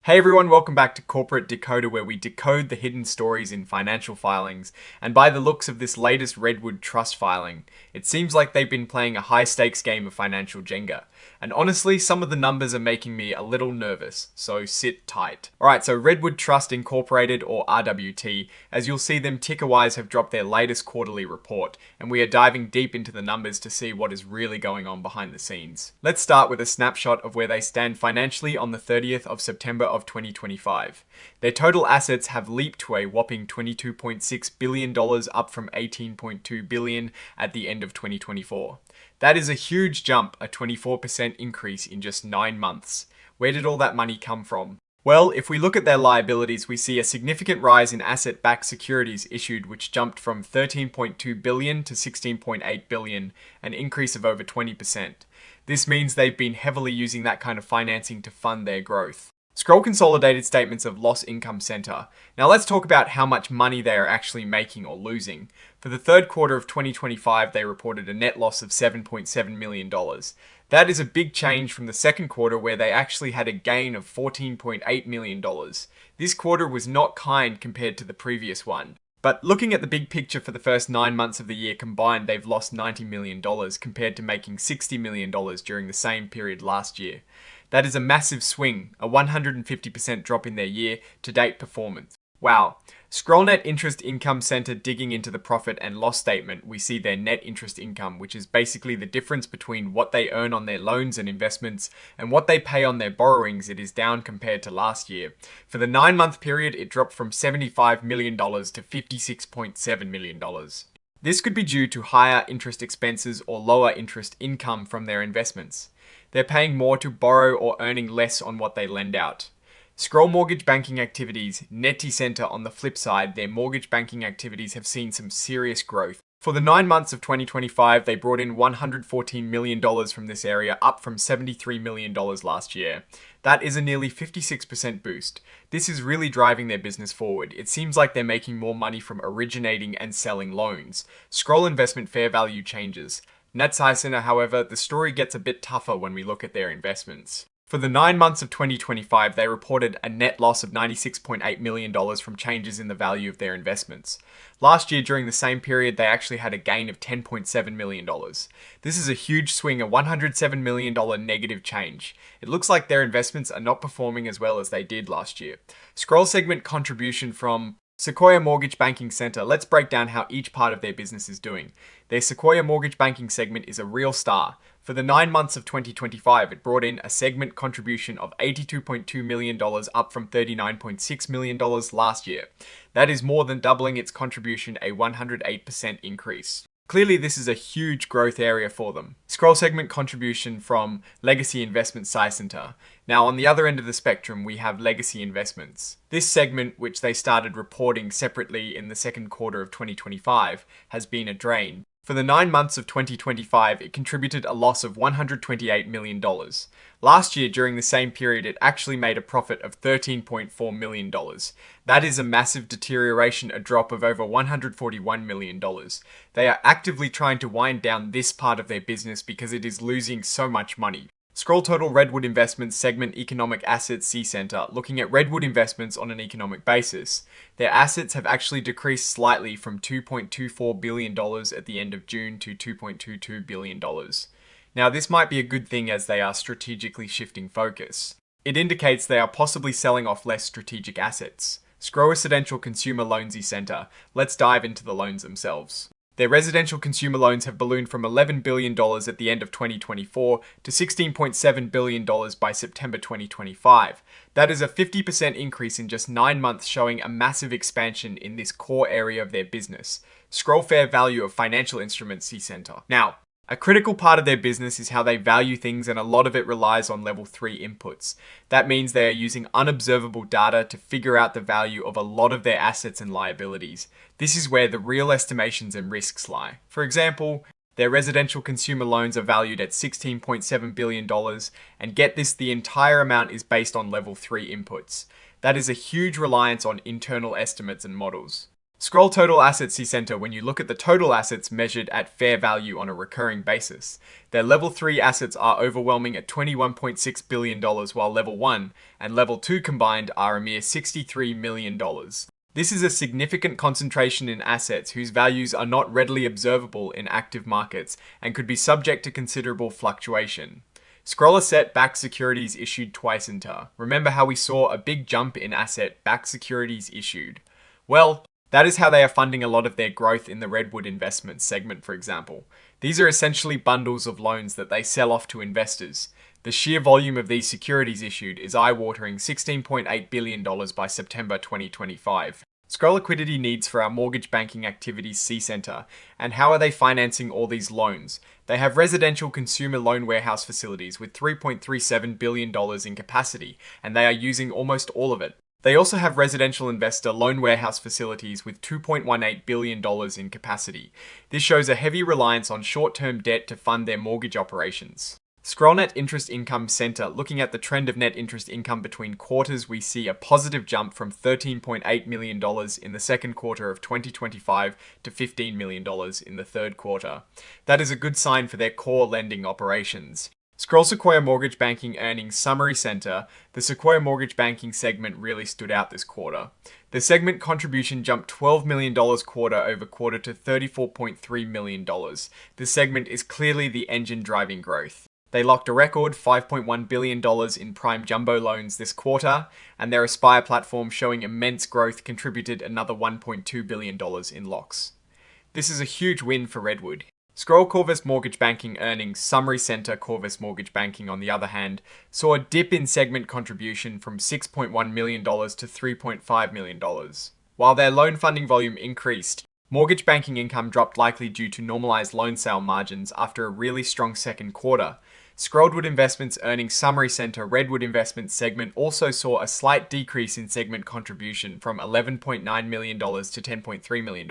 Hey everyone, welcome back to Corporate Decoder, where we decode the hidden stories in financial filings. And by the looks of this latest Redwood trust filing, it seems like they've been playing a high stakes game of financial Jenga. And honestly, some of the numbers are making me a little nervous, so sit tight. Alright, so Redwood Trust Incorporated, or RWT, as you'll see them ticker-wise have dropped their latest quarterly report, and we are diving deep into the numbers to see what is really going on behind the scenes. Let's start with a snapshot of where they stand financially on the 30th of September of 2025. Their total assets have leaped to a whopping $22.6 billion, up from $18.2 billion at the end of 2024. That is a huge jump, a 24% increase in just 9 months. Where did all that money come from? Well, if we look at their liabilities, we see a significant rise in asset-backed securities issued, which jumped from $13.2 billion to $16.8 billion, an increase of over 20%. This means they've been heavily using that kind of financing to fund their growth. Scroll consolidated statements of loss income center. Now let's talk about how much money they are actually making or losing. For the third quarter of 2025, they reported a net loss of $7.7 million. That is a big change from the second quarter, where they actually had a gain of $14.8 million. This quarter was not kind compared to the previous one. But looking at the big picture for the first 9 months of the year combined, they've lost $90 million compared to making $60 million during the same period last year. That is a massive swing, a 150% drop in their year-to-date performance. Wow. Scroll Net Interest Income Center, digging into the profit and loss statement, we see their net interest income, which is basically the difference between what they earn on their loans and investments and what they pay on their borrowings. It is down compared to last year. For the 9-month period, it dropped from $75 million to $56.7 million. This could be due to higher interest expenses or lower interest income from their investments. They're paying more to borrow or earning less on what they lend out. Scroll Mortgage Banking Activities, Neti Center, on the flip side, their mortgage banking activities have seen some serious growth. For the 9 months of 2025, they brought in $114 million from this area, up from $73 million last year. That is a nearly 56% boost. This is really driving their business forward. It seems like they're making more money from originating and selling loans. Scroll Investment Fair Value Changes. Center, however, the story gets a bit tougher when we look at their investments. For the 9 months of 2025, they reported a net loss of $96.8 million from changes in the value of their investments. Last year, during the same period, they actually had a gain of $10.7 million. This is a huge swing, a $107 million negative change. It looks like their investments are not performing as well as they did last year. Scroll segment contribution from Sequoia Mortgage Banking Center. Let's break down how each part of their business is doing. Their Sequoia Mortgage Banking segment is a real star. For the 9 months of 2025, it brought in a segment contribution of $82.2 million, up from $39.6 million last year. That is more than doubling its contribution, a 108% increase. Clearly, this is a huge growth area for them. Scroll segment contribution from Legacy Investment Center. Now, on the other end of the spectrum, we have Legacy Investments. This segment, which they started reporting separately in the second quarter of 2025, has been a drain. For the 9 months of 2025, it contributed a loss of $128 million. Last year, during the same period, it actually made a profit of $13.4 million. That is a massive deterioration, a drop of over $141 million. They are actively trying to wind down this part of their business because it is losing so much money. Scroll Total Redwood Investments segment Economic Assets Center. Looking at Redwood Investments on an economic basis, their assets have actually decreased slightly from $2.24 billion at the end of June to $2.22 billion. Now, this might be a good thing as they are strategically shifting focus. It indicates they are possibly selling off less strategic assets. Scroll Residential Consumer Loans Center. Let's dive into the loans themselves. Their residential consumer loans have ballooned from $11 billion at the end of 2024 to $16.7 billion by September 2025. That is a 50% increase in just 9 months, showing a massive expansion in this core area of their business. Scroll Fair Value of Financial Instruments Center. Now, a critical part of their business is how they value things, and a lot of it relies on level 3 inputs. That means they are using unobservable data to figure out the value of a lot of their assets and liabilities. This is where the real estimations and risks lie. For example, their residential consumer loans are valued at $16.7 billion, and get this, the entire amount is based on level 3 inputs. That is a huge reliance on internal estimates and models. Scroll total assets center when you look at the total assets measured at fair value on a recurring basis. Their level 3 assets are overwhelming at $21.6 billion, while level 1 and level 2 combined are a mere $63 million. This is a significant concentration in assets whose values are not readily observable in active markets and could be subject to considerable fluctuation. Scroll asset-backed securities issued twice into. Remember how we saw a big jump in asset-backed securities issued? Well, that is how they are funding a lot of their growth in the Redwood investments segment, for example. These are essentially bundles of loans that they sell off to investors. The sheer volume of these securities issued is eye-watering $16.8 billion by September 2025. Scroll liquidity needs for our mortgage banking activities C-Center, and how are they financing all these loans? They have residential consumer loan warehouse facilities with $3.37 billion in capacity, and they are using almost all of it. They also have residential investor loan warehouse facilities with $2.18 billion in capacity. This shows a heavy reliance on short-term debt to fund their mortgage operations. Scroll net interest income center. Looking at the trend of net interest income between quarters, we see a positive jump from $13.8 million in the second quarter of 2025 to $15 million in the third quarter. That is a good sign for their core lending operations. Scroll Sequoia Mortgage Banking Earnings Summary Center. The Sequoia Mortgage Banking segment really stood out this quarter. The segment contribution jumped $12 million quarter over quarter to $34.3 million. This segment is clearly the engine driving growth. They locked a record $5.1 billion in prime jumbo loans this quarter, and their Aspire platform, showing immense growth, contributed another $1.2 billion in locks. This is a huge win for Redwood. Scroll Corvus Mortgage Banking Earnings Summary Center. Corvus Mortgage Banking, on the other hand, saw a dip in segment contribution from $6.1 million to $3.5 million. While their loan funding volume increased, mortgage banking income dropped, likely due to normalized loan sale margins after a really strong second quarter. Scrollwood Investments Earnings Summary Center Redwood Investments segment also saw a slight decrease in segment contribution from $11.9 million to $10.3 million.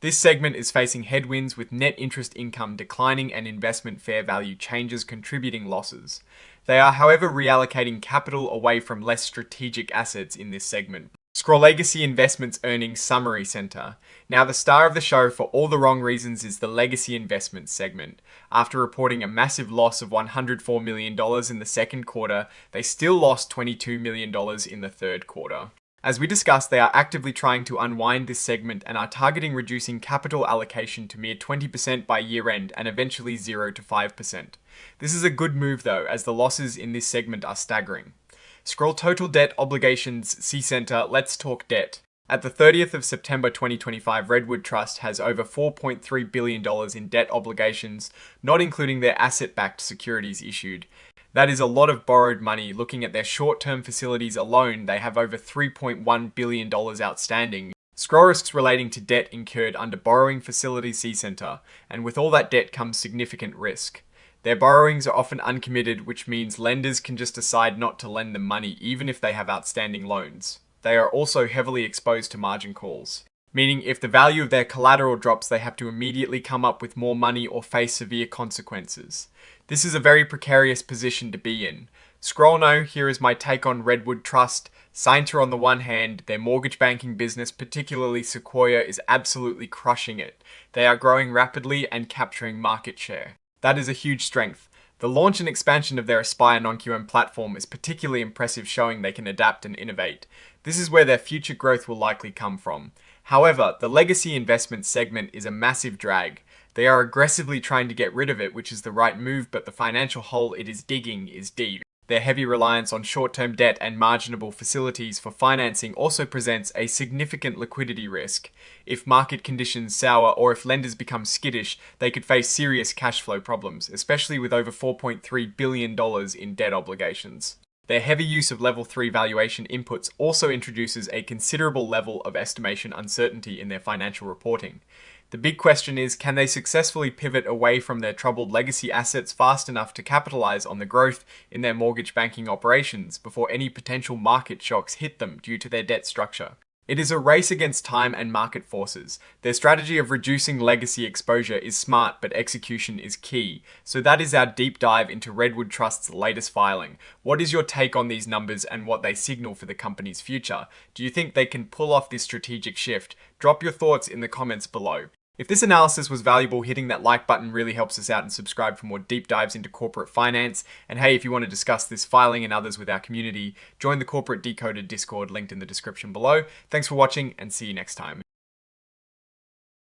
This segment is facing headwinds, with net interest income declining and investment fair value changes contributing losses. They are, however, reallocating capital away from less strategic assets in this segment. Scroll Legacy Investments Earnings Summary Center. Now, the star of the show for all the wrong reasons is the Legacy Investments segment. After reporting a massive loss of $104 million in the second quarter, they still lost $22 million in the third quarter. As we discussed, they are actively trying to unwind this segment and are targeting reducing capital allocation to mere 20% by year end and eventually 0 to 5%. This is a good move though, as the losses in this segment are staggering. Scroll Total Debt Obligations C-Center. Let's talk debt. At the 30th of September 2025, Redwood Trust has over $4.3 billion in debt obligations, not including their asset-backed securities issued. That is a lot of borrowed money. Looking at their short-term facilities alone, they have over $3.1 billion outstanding. Scroll risks relating to debt incurred under Borrowing Facility C-Center, and with all that debt comes significant risk. Their borrowings are often uncommitted, which means lenders can just decide not to lend them money even if they have outstanding loans. They are also heavily exposed to margin calls, meaning if the value of their collateral drops, they have to immediately come up with more money or face severe consequences. This is a very precarious position to be in. Scroll No, here is my take on Redwood Trust. C-Center on the one hand, their mortgage banking business, particularly Sequoia, is absolutely crushing it. They are growing rapidly and capturing market share. That is a huge strength. The launch and expansion of their Aspire non-QM platform is particularly impressive, showing they can adapt and innovate. This is where their future growth will likely come from. However, the legacy investment segment is a massive drag. They are aggressively trying to get rid of it, which is the right move, but the financial hole it is digging is deep. Their heavy reliance on short-term debt and marginable facilities for financing also presents a significant liquidity risk. If market conditions sour or if lenders become skittish, they could face serious cash flow problems, especially with over $4.3 billion in debt obligations. Their heavy use of level 3 valuation inputs also introduces a considerable level of estimation uncertainty in their financial reporting. The big question is, can they successfully pivot away from their troubled legacy assets fast enough to capitalize on the growth in their mortgage banking operations before any potential market shocks hit them due to their debt structure? It is a race against time and market forces. Their strategy of reducing legacy exposure is smart, but execution is key. So that is our deep dive into Redwood Trust's latest filing. What is your take on these numbers and what they signal for the company's future? Do you think they can pull off this strategic shift? Drop your thoughts in the comments below. If this analysis was valuable, hitting that like button really helps us out, and subscribe for more deep dives into corporate finance. And hey, if you want to discuss this filing and others with our community, join the Corporate Decoded Discord linked in the description below. Thanks for watching and see you next time.